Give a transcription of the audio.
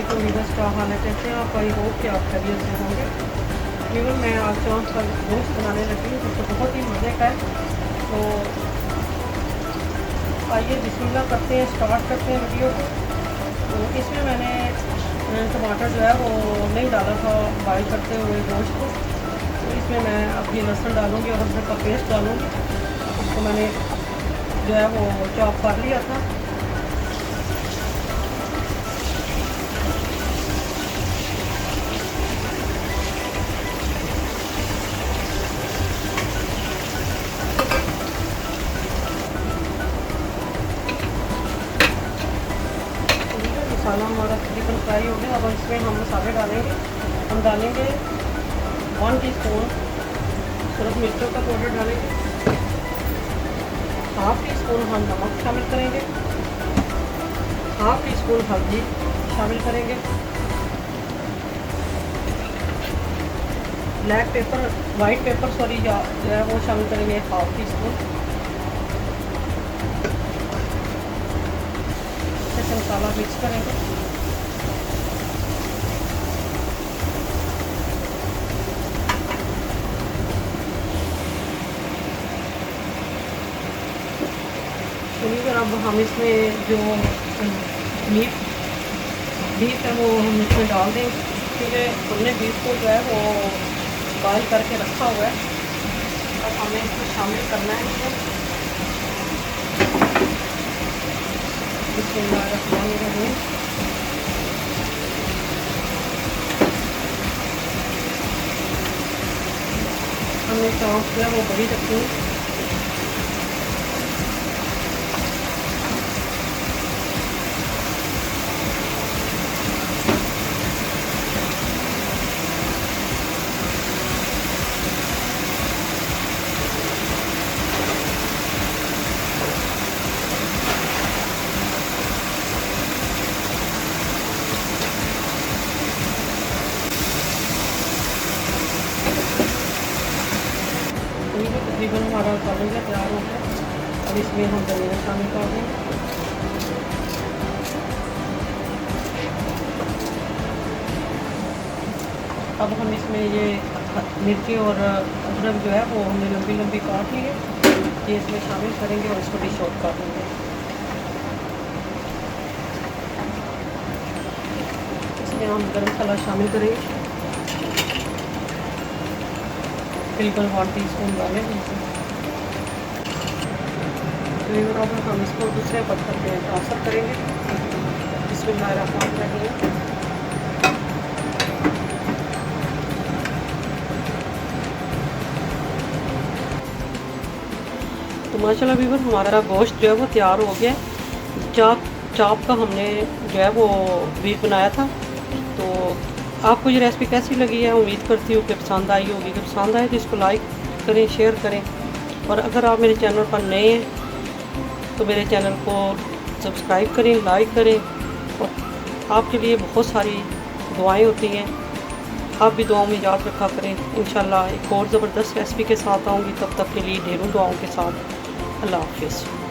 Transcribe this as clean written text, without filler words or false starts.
वालेकुम वीवर्स, क्या हाल है, कैसे हैं आप? आई होप कि आप खैरियत से होंगे। वीवर मैं आज चाँद का गोश्त बनाने लगी हूँ जो बहुत ही मज़े का है। तो आइए बिस्मिल्लाह करते हैं, स्टार्ट करते हैं वीडियो को। तो इसमें मैंने टमाटर जो है वो नहीं डाला था बॉइल करते हुए गोश्त को। तो इसमें मैं अब ये लहसुन डालूँगी और अदरक का पेस्ट डालूँगी। उसको मैंने जो है वो चॉप कर लिया था। मसाला हमारा तकरीबन फ्राई हो गया। अब इसमें हम मसाले डालेंगे। हम डालेंगे 1 टीस्पून सिर्फ मिर्चों का पाउडर डालेंगे। हाफ़ टी स्पून हम नमक शामिल करेंगे। हाफ़ टी स्पून हल्दी शामिल करेंगे। वाइट पेपर जो है वो शामिल करेंगे 1/2 टीस्पून। अच्छे मसाला मिक्स करेंगे। फिर अब हम इसमें जो बीफ है वो हम इसमें डाल देंगे, क्योंकि हमने बीफ को जो है वो बॉयल करके रखा हुआ है। अब हमें इसको शामिल करना है इसमें। बिस्मिल्लाहिर्रहमानिर्रहीम। हमने चाँप जो है वो बड़ी रखी है। तकरीबन हमारा सालन का तैयार हो गया। अब इसमें हम धनिया शामिल कर देंगे। अब हम इसमें ये मिर्ची और अदरक जो है वो हमने लंबी लंबी काट ली है, ये इसमें शामिल करेंगे और इसको डिश आउट कर देंगे। इसमें हम गरम मसाला शामिल करेंगे, तकरीबन 1 टीस्पून डालेंगे। तो अब हम इसको दूसरे पत्थर पे ट्रांसफ़र करेंगे। बिस्मिल्लाहिर्रहमानिर्रहीम। तो माशाल्लाह व्यूअर हमारा गोश्त जो है वो तैयार हो गया। चाप का हमने जो है वो बीफ बनाया था। तो आपको ये रेसिपी कैसी लगी है, उम्मीद करती हूँ कि पसंद आई होगी। कि पसंद आए तो इसको लाइक करें, शेयर करें, और अगर आप मेरे चैनल पर नए हैं तो मेरे चैनल को सब्सक्राइब करें, लाइक करें। और आपके लिए बहुत सारी दुआएं होती हैं, आप भी दुआओं में याद रखा करें। इंशाल्लाह एक और ज़बरदस्त रेसिपी के साथ आऊँगी, तब तक के लिए ढेरों दुआओं के साथ। अल्लाह हाफ़िज़।